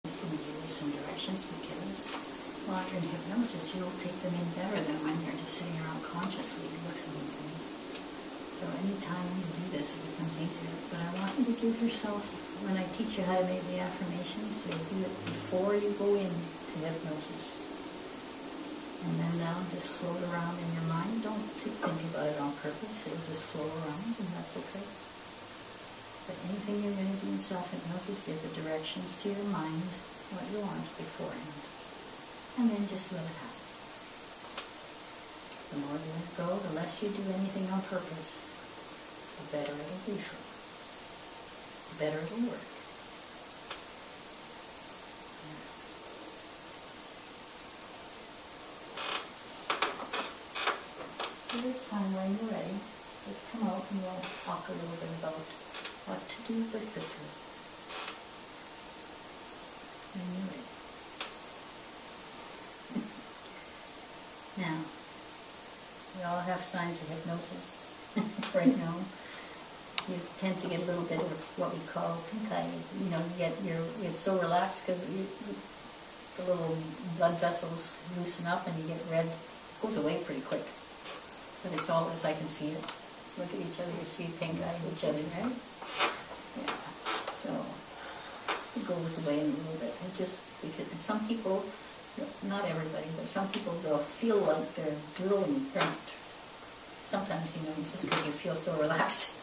just going to give you some directions because while you're in hypnosis, you'll take them in better than when you're just sitting around consciously listening to me. So anytime you do this, it becomes easier. But I want you to give yourself, when I teach you how to make the affirmations, you'll do it before you go into hypnosis. And then that'll just float around in your mind. Don't think about it on purpose. It'll just float around, and that's okay. But anything you're going to do in self-hypnosis, give the directions to your mind, what you want beforehand. And then just let it happen. The more you let go, the less you do anything on purpose, the better it'll be for you. The better it'll work. So this time when you're ready, just come out and we'll talk a little bit about what to do with the two. When you're ready. Now, we all have signs of hypnosis right now. You tend to get a little bit of what we call pink eye. You know, you get so relaxed because the little blood vessels loosen up and you get red. It goes away pretty quick. But it's all as I can see it. Look at each other, you see pink eye at each other, right? Yeah. So it goes away in a little bit. It just, because some people, not everybody, but some people, they'll feel like they're drooling. Sometimes, you know, it's just because you feel so relaxed.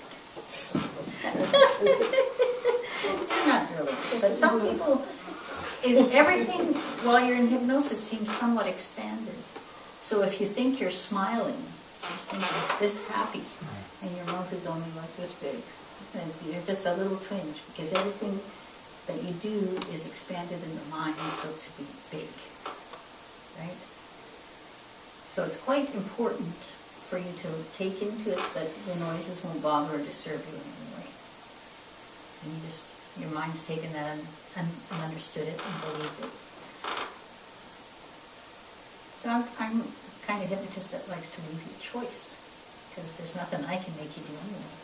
You're not drooling. But some people, everything while you're in hypnosis seems somewhat expanded. So if you think you're smiling, just think you're this happy, and your mouth is only like this big. And it's just a little twinge, because everything that you do is expanded in the mind, so to be big. Right? So it's quite important for you to take into it that the noises won't bother or disturb you in any way. And you just, your mind's taken that and understood it and believed it. So I'm the kind of hypnotist that likes to leave you a choice, because there's nothing I can make you do anyway.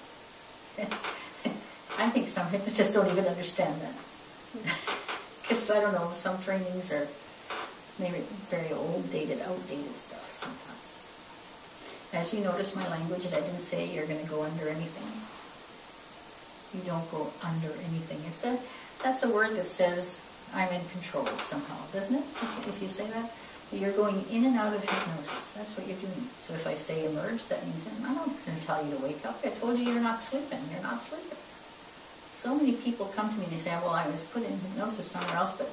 I think some hypnotists don't even understand that. Because, I don't know, some trainings are maybe very outdated stuff sometimes. As you notice my language, I didn't say you're going to go under anything. You don't go under anything. That's a word that says I'm in control somehow, doesn't it? If you say that. You're going in and out of hypnosis. That's what you're doing. So if I say emerge, that means I'm not going to tell you to wake up. I told you you're not sleeping. You're not sleeping. So many people come to me and they say, well, I was put in hypnosis somewhere else, but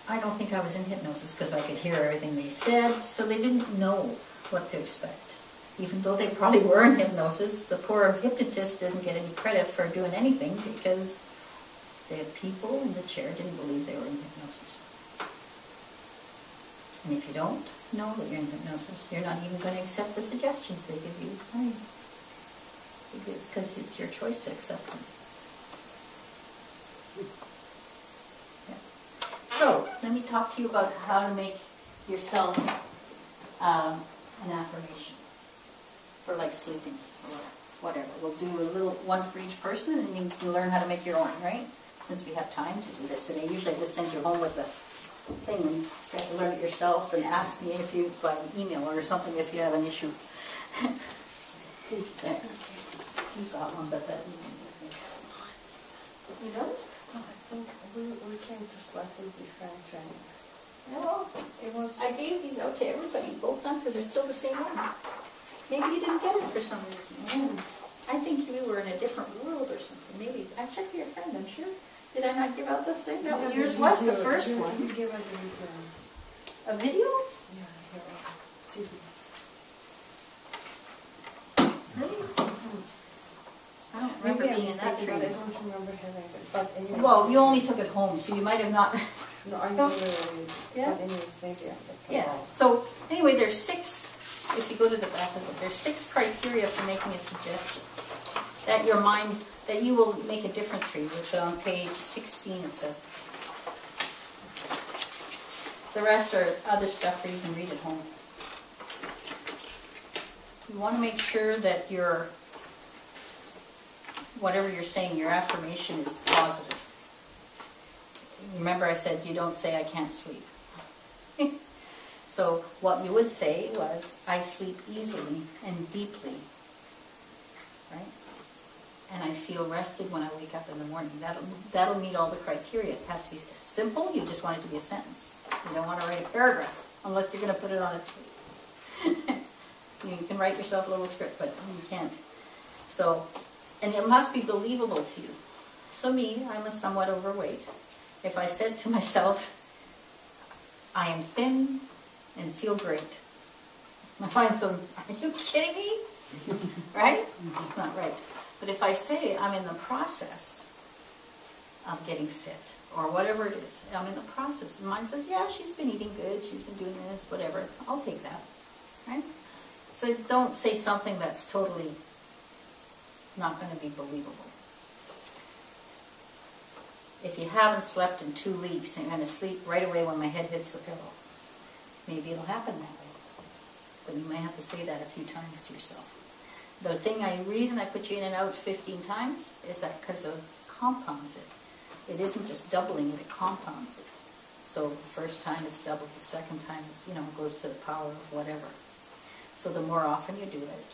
I don't think I was in hypnosis because I could hear everything they said. So they didn't know what to expect. Even though they probably were in hypnosis, the poor hypnotist didn't get any credit for doing anything because the people in the chair didn't believe they were in hypnosis. And if you don't know that you're in hypnosis, you're not even going to accept the suggestions they give you. Right? Because it's your choice to accept them. Yeah. So, let me talk to you about how to make yourself an affirmation for like sleeping or whatever. We'll do a little one for each person, and you can learn how to make your own, right? Since we have time to do this today. Usually I just send you home with a thing, and you have to learn it yourself and ask me if you, by email or something, if you have an issue. Okay. You got one, but that you don't? No, I think we came to slightly different training. No, it was. I gave these out to everybody both times because they're still the same one. Maybe you didn't get it for some reason. I think you were in a different world or something. Maybe I checked your friend. I'm sure. Did I not give out this thing? No, Yeah, yours was the first one. You gave us a video. A video? Yeah, here. CD. Really? I don't remember being in that training. I don't remember having it. But anyway. Well, you only took it home, so you might have not. No, I never really. Yeah. But anyways, maybe I kept it. Yeah. So anyway, there's 6. If you go to the back of it, there's 6 criteria for making a suggestion that your mind, that you will make a difference for you. It's on page 16. It says. The rest are other stuff where you can read at home. You want to make sure that your whatever you're saying, your affirmation is positive. remember I said you don't say I can't sleep. So what you would say was, I sleep easily and deeply, right? And I feel rested when I wake up in the morning. That'll meet all the criteria. It has to be simple. You just want it to be a sentence. You don't want to write a paragraph, unless you're going to put it on a tape. You can write yourself a little script, but you can't. So, and it must be believable to you. So me, I'm somewhat overweight. If I said to myself, I am thin and feel great, my mind's going, are you kidding me? Right? It's not right. But if I say I'm in the process of getting fit, or whatever it is, I'm in the process, the mind says, yeah, she's been eating good, she's been doing this, whatever, I'll take that. Right? So don't say something that's totally not going to be believable. If you haven't slept in 2 weeks and you're going to sleep right away when my head hits the pillow, maybe it'll happen that way. But you may have to say that a few times to yourself. The reason I put you in and out 15 times is that because it compounds it. It isn't just doubling it, it compounds it. So the first time it's doubled, the second time it's, goes to the power of whatever. So the more often you do it,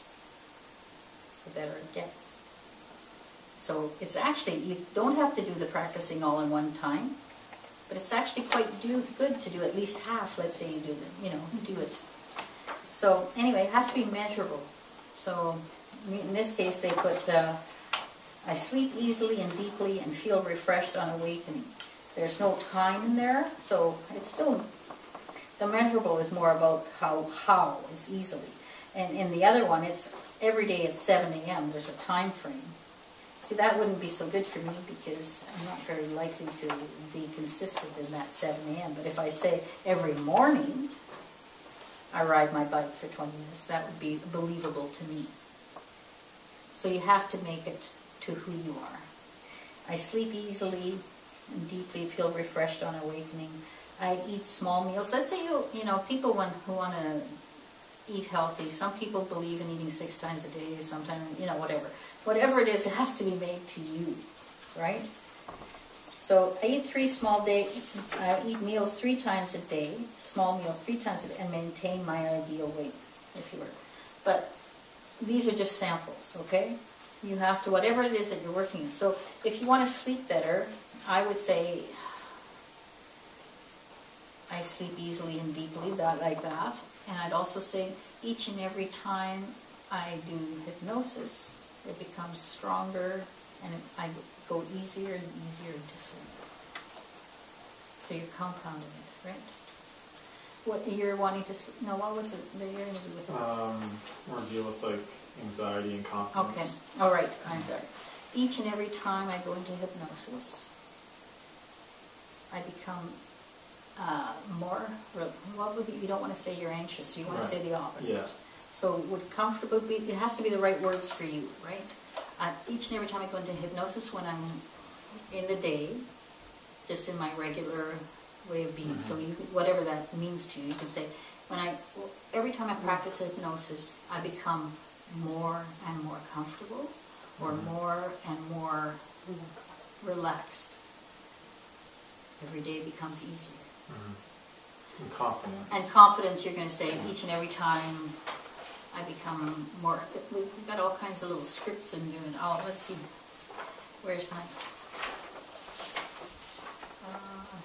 the better it gets. So it's actually, you don't have to do the practicing all in one time, but it's actually quite good to do at least half, let's say you do it, do it. So anyway, it has to be measurable. So in this case they put, I sleep easily and deeply and feel refreshed on awakening. There's no time in there, so it's still, the measurable is more about how it's easily. And in the other one, it's every day at 7 a.m. There's a time frame. See, that wouldn't be so good for me because I'm not very likely to be consistent in that 7 a.m. But if I say every morning I ride my bike for 20 minutes, that would be believable to me. So you have to make it to who you are. I sleep easily and deeply, feel refreshed on awakening. I eat small meals. Let's say people who want to eat healthy. Some people believe in eating 6 times a day, sometimes, whatever. Whatever it is, it has to be made to you, right? So I eat I eat meals 3 times a day, small meals 3 times a day, and maintain my ideal weight, if you were. But these are just samples, okay? You have to, whatever it is that you're working in. So if you want to sleep better, I would say I sleep easily and deeply, like that. And I'd also say each and every time I do hypnosis, it becomes stronger and I go easier and easier to sleep. So you're compounding it, right? What you're wanting to, what was it that you're going to do with it? Or deal with like anxiety and confidence. Okay, all right, I'm sorry. Each and every time I go into hypnosis, I become more, you don't want to say you're anxious, you want to say the opposite. Yeah. So would comfortable be, it has to be the right words for you, right? Each and every time I go into hypnosis, when I'm in the day, just in my regular way of being, so whatever that means to you, you can say, every time I practice hypnosis, I become more and more comfortable, or more and more relaxed. Every day becomes easier. And confidence. And confidence, you're going to say, each and every time I become more, we've got all kinds of little scripts in doing, let's see, where's my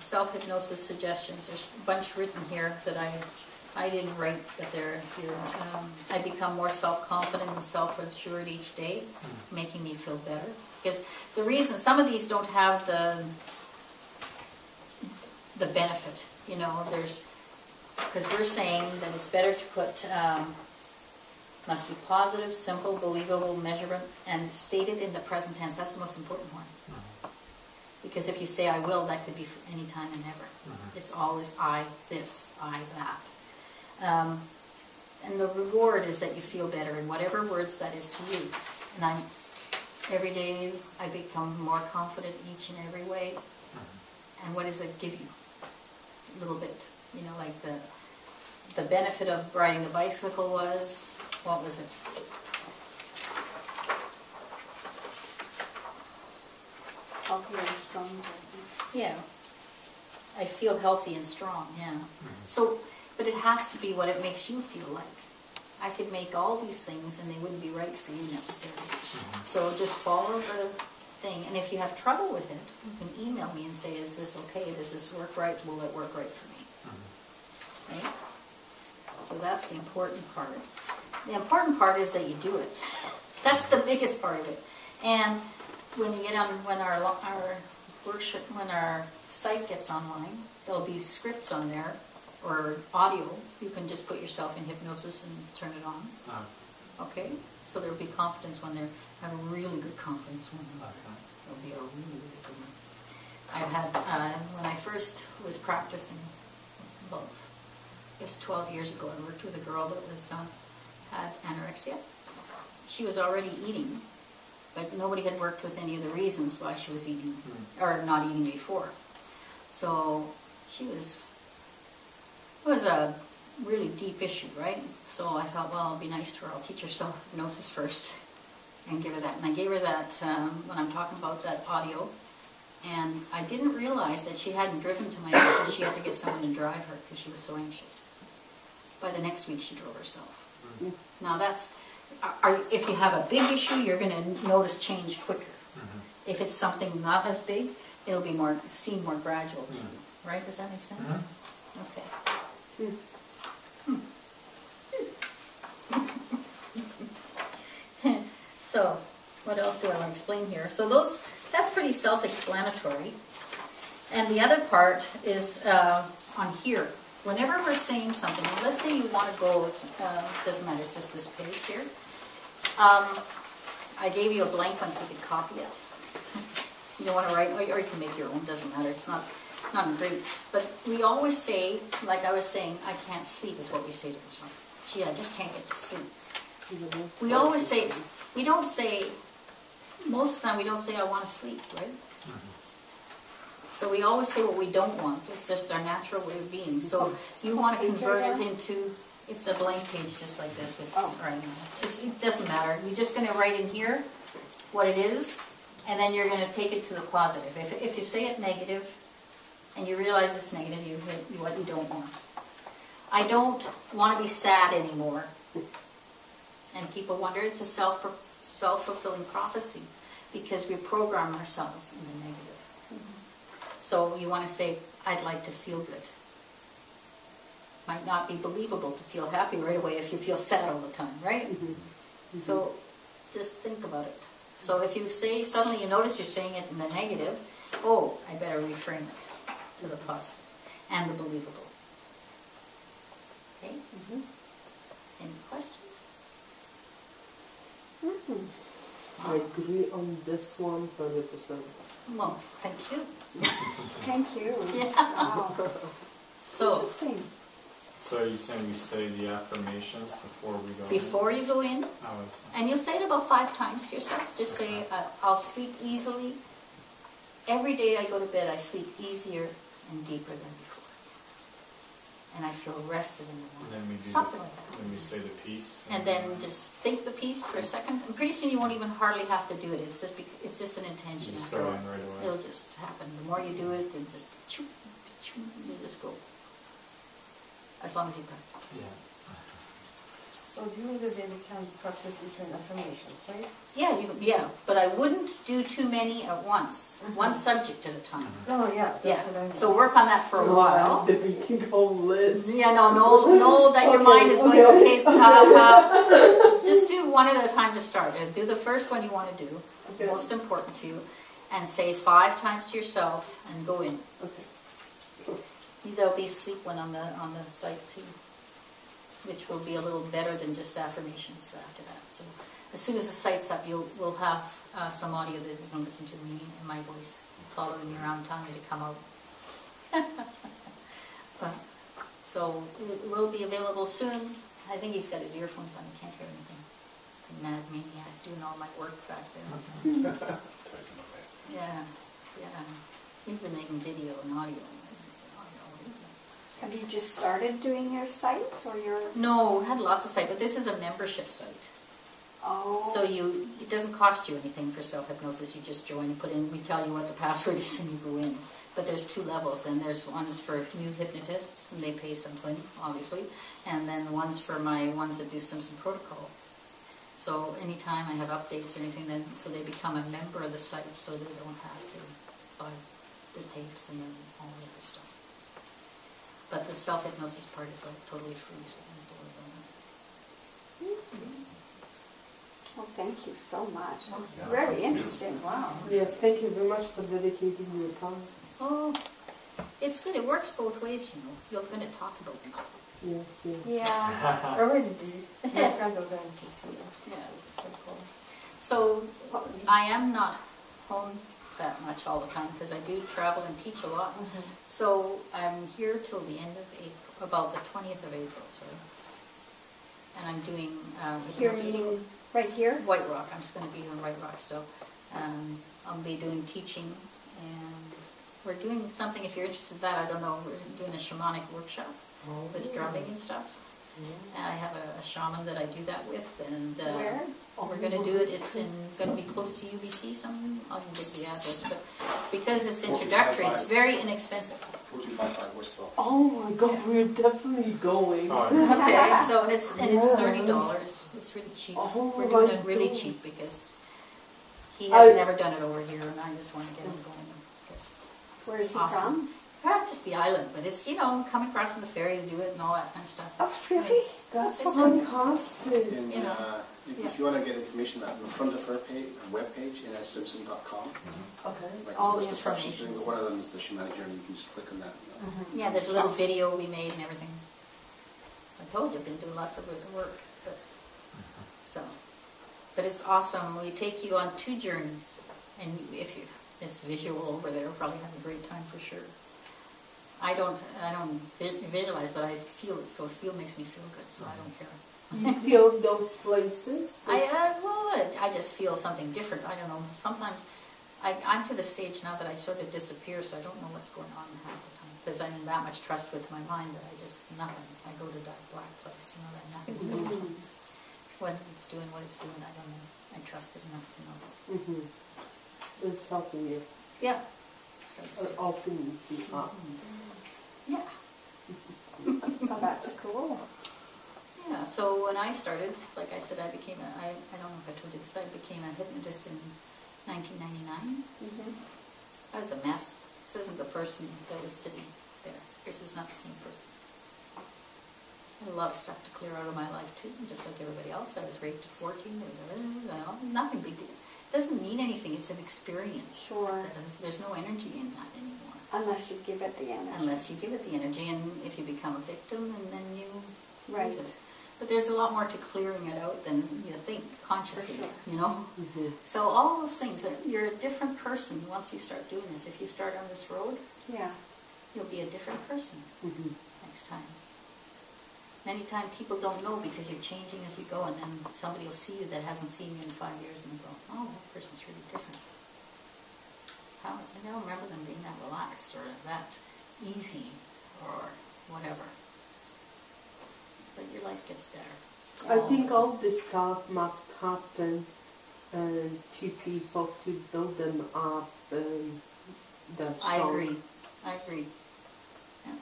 self-hypnosis suggestions. There's a bunch written here that I didn't write, but they're here. I become more self-confident and self-assured each day, making me feel better. Because the reason, some of these don't have the benefit, because we're saying that it's better to put, must be positive, simple, believable, measurable, and stated in the present tense. That's the most important one. Because if you say I will, that could be for any time and never. It's always I this, I that. And the reward is that you feel better in whatever words that is to you. And every day I become more confident each and every way. And what does it give you? A little bit. Like the benefit of riding the bicycle was, what was it? Healthier and stronger. Yeah. I feel healthy and strong, yeah. So, but it has to be what it makes you feel like. I could make all these things and they wouldn't be right for you necessarily. So just follow the thing. And if you have trouble with it, you can email me and say, is this okay? Does this work right? Will it work right for me? Right? So that's the important part. The important part is that you do it. That's the biggest part of it. And when you get on, when our workshop, when our site gets online, there'll be scripts on there or audio. You can just put yourself in hypnosis and turn it on. Okay? So there'll be confidence when they're, have a really good confidence when there'll be a really good one. I've had, when I first was practicing, about, I guess 12 years ago, I worked with a girl that was, had anorexia. She was already eating, but nobody had worked with any of the reasons why she was eating, or not eating before. So she was, it was a really deep issue, right? So I thought, well, it'll be nice to her. I'll teach her self-hypnosis first and give her that. And I gave her that, when I'm talking about that audio, and I didn't realize that she hadn't driven to my house. She had to get someone to drive her because she was so anxious. By the next week, she drove herself. Now that's, if you have a big issue, you're going to notice change quicker. If it's something not as big, it'll be more, seem more gradual to you. Right? Does that make sense? Okay. So, what else do I want to explain here? So those, that's pretty self-explanatory. And the other part is on here. Whenever we're saying something, let's say you want to go, doesn't matter, it's just this page here. I gave you a blank one so you could copy it. You don't want to write, or you can make your own, doesn't matter, it's not great. But we always say, like I was saying, I can't sleep is what we say to ourselves. Gee, I just can't get to sleep. We always say, we don't say, most of the time we don't say I want to sleep, right? So we always say what we don't want. It's just our natural way of being. So you want to convert it into, it's a blank page just like this. With, right, it doesn't matter. You're just going to write in here what it is, and then you're going to take it to the positive. If you say it negative, and you realize it's negative, you hit what you don't want. I don't want to be sad anymore. And people wonder, it's a self-fulfilling prophecy, because we program ourselves in the negative. So you want to say, I'd like to feel good. Might not be believable to feel happy right away if you feel sad all the time, right? So just think about it. So if you say, suddenly you notice you're saying it in the negative, oh, I better reframe it to the positive and the believable. Okay? Any questions? I agree on this one 100%. Well, thank you. Thank you. Yeah. Wow. So, Interesting. So are you saying we say the affirmations before we go before you go in, in? Oh, I see. and you'll say it about 5 times to yourself. Just say, I'll sleep easily. Every day I go to bed, I sleep easier and deeper than before. And I feel rested in the morning. And then we do something like that. Then we say the peace. And then just think the piece for a second, and pretty soon you won't even hardly have to do it. It's just an intention. You just go in right away. It'll just happen. The more you do it, it just you just go. As long as you practice. Yeah. So during the day we can practice different affirmations, right? Yeah, but I wouldn't do too many at once. One subject at a time. Oh yeah. Yeah. That's what I mean. So work on that for a while. The making whole list. Yeah, no, that your mind is going, okay, just do one at a time to start. Do the first one you want to do, most important to you, and say 5 times to yourself, and go in. Okay. There'll be a sleep one on the site too, which will be a little better than just affirmations after that. So as soon as the site's up, we'll have some audio that you can listen to me and my voice following you around, telling you to come out. So it will be available soon. I think he's got his earphones on. He can't hear anything. Mad maniac doing all my work back there. Yeah. He's been making video and audio. Have you just started doing your site or your? No, we had lots of sites, but this is a membership site. Oh. So it doesn't cost you anything for self-hypnosis. You just join and put in, we tell you what the password is and you go in. But there's two levels, and there's ones for new hypnotists, and they pay something, obviously, and then ones for my ones that do Simpson protocol. So anytime I have updates or anything, then so they become a member of the site, so they don't have to buy the tapes and then all the other stuff. But the self-hypnosis part is like totally free, so I don't worry about that. Well, thank you so much. That's Yeah. very interesting. Wow. Yes, thank you very much for dedicating your time. Oh, it's good. It works both ways, you know. You're going to talk about it. Yes, yes. Yeah. I already did. My friend was going to see it. Yeah. So I am not home that much all the time because I do travel and teach a lot. So I'm here till the end of April, about the 20th of April, sorry. And I'm doing Here meaning right here? White Rock. I'm just going to be in White Rock still. I'll be doing teaching, and we're doing something, if you're interested in that, I don't know, we're doing a shamanic workshop with drumming and stuff. And I have a shaman that I do that with, and Where? we're going to do it. It's going to be close to UBC, something. I'll give the address, but because it's introductory, it's very inexpensive. 4255 Westfall. Oh my God, we're definitely going. Oh, yeah. Okay, so it's Yeah. $30. It's really cheap. Oh We're doing my it really God. cheap because he has I- never done it over here, and I just want to get him going. Because Where is he Awesome. from? just the island, but it's, you know, come across on the ferry to do it and all that kind of stuff. Oh, really? That's It's fantastic. And You know, if you want to get information on the front of her page, webpage, simpson.com, Okay. like All there's the discussions, information. one of them is the shamanic journey, you can just click on that. Yeah, there's a little video we made and everything. I told you, I've been doing lots of work. But it's awesome. We take you on 2 journeys, and if you it's visual over there, you'll probably have a great time for sure. I don't visualize, but I feel it. So feel makes me feel good. So I don't care. You feel those places? I just feel something different. I don't know. Sometimes I'm to the stage now that I sort of disappear, so I don't know what's going on half the time because I'm in that much trust with my mind that I just nothing. I go to that black place, you know, that nothing. When it's doing what it's doing, I don't know. I trust it enough to know. It's helping you. Yeah. Opening you up. Yeah. Oh, that's cool. Yeah, so when I started, like I said, I don't know if I told you this, I became a hypnotist in 1999. I was a mess. This isn't the person that was sitting there. This is not the same person. I had a lot of stuff to clear out of my life too, just like everybody else. I was raped at 14. There was nothing big deal. It doesn't mean anything. It's an experience. Sure. There's no energy in that anymore. Unless you give it the energy. Unless you give it the energy, and if you become a victim, and then you Right. use it. But there's a lot more to clearing it out than you think consciously, For sure. you know? So all those things, you're a different person once you start doing this. If you start on this road, Yeah. you'll be a different person next time. Many times people don't know because you're changing as you go, and then somebody will see you that hasn't seen you in 5 years and go, oh, that person's really different. I don't remember them being that relaxed or that easy or whatever. But your life gets better. I think all this stuff must happen to people to build them up and that's I agree. Yeah.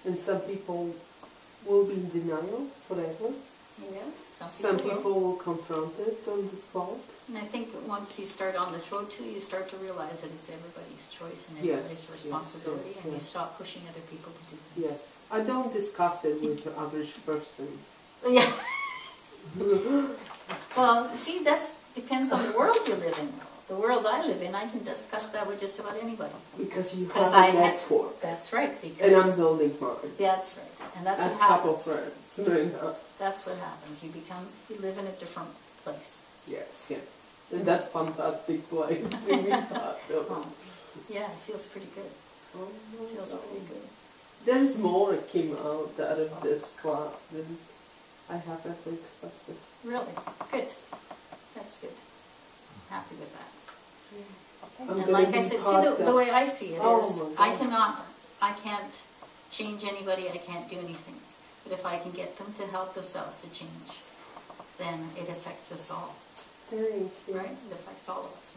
And some people will be in denial forever. Yeah, Some people will confront it on the spot. And I think that once you start on this road too, you start to realize that it's everybody's choice and everybody's responsibility, and you stop pushing other people to do things. Yes. I don't discuss it with the average person. Yeah. Well, see, that depends on the world you live in. The world I live in, I can discuss that with just about anybody. Because you Because have a network. That's right. And I'm Because building mine. that's right, and that's I what have a couple happens. friends right now. That's what happens. You live in a different place. Yes, yeah. And that's fantastic place. Oh, yeah, it feels pretty good. Oh, It feels pretty good. There's more that came out of this class than I have ever expected. Really good. That's good. I'm happy with that. I'm And gonna like I be said, part see, of the way I see it Oh is, my God. I can't change anybody, I can't do anything. But if I can get them to help themselves to change, then it affects us all, Thank you. right? It affects all of us.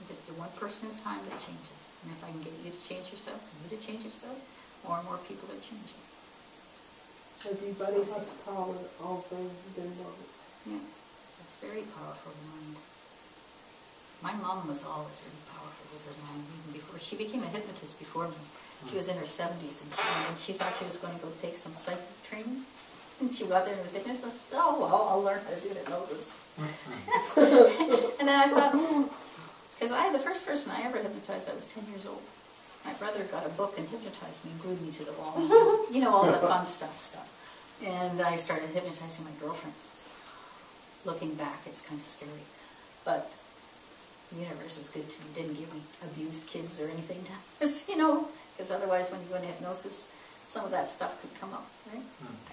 You just do one person at a time that changes. And if I can get you to change yourself, and you to change yourself, more and more people are changing. Everybody has power over their mind. Yeah, it's very powerful, the mind. My mom was always really powerful with her mind, even before. She became a hypnotist before me. She was in her 70s, and she thought she was going to go take some psychic training. And she got there and was hypnotist. I said, oh, well, I'll learn how to do hypnosis. And then I thought, because the first person I ever hypnotized, I was 10 years old. My brother got a book and hypnotized me and glued me to the wall. You know, all the fun stuff. And I started hypnotizing my girlfriends. Looking back, it's kind of scary. But the universe was good to me. It didn't give me abused kids or anything. You know, because otherwise when you go into hypnosis, some of that stuff could come up, right?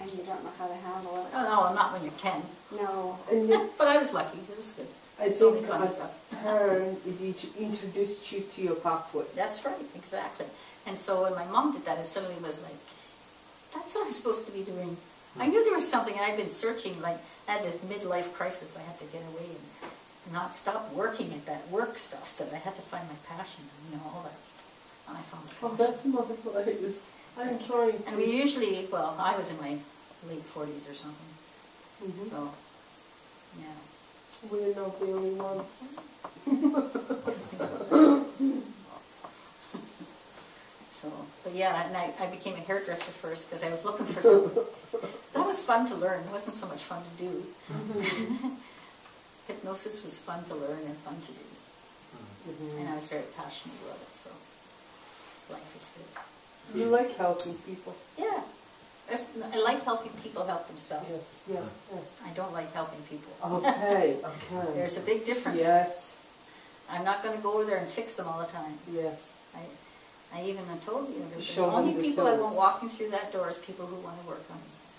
And you don't know how to handle it. Oh, no, not when you're 10. No. And But I was lucky. It was good. I It's only think fun at stuff. turn it introduced you to your pathway. That's right, exactly. And so when my mom did that, it suddenly was like, that's what I'm supposed to be doing. I knew there was something, and I'd been searching, like, I had this midlife crisis. I had to get away and not stop working at that work stuff, that I had to find my passion, you know, all that. And I found Oh, passion. that's my place. I'm trying to. And we usually, well, I was in my late 40s or something, Mhm. so, yeah. We're not the only ones. So, but yeah, and I became a hairdresser first because I was looking for something. That was fun to learn. It wasn't so much fun to do. Hypnosis was fun to learn and fun to do. And I was very passionate about it, so life is good. You like helping people. Yeah. I like helping people help themselves. Yes, yes, yes. I don't like helping people. Okay, okay. There's a big difference. Yes, I'm not going to go over there and fix them all the time. yes. I even told you, the Show them only the people I tools. want walking through that door is people who want to work on themselves.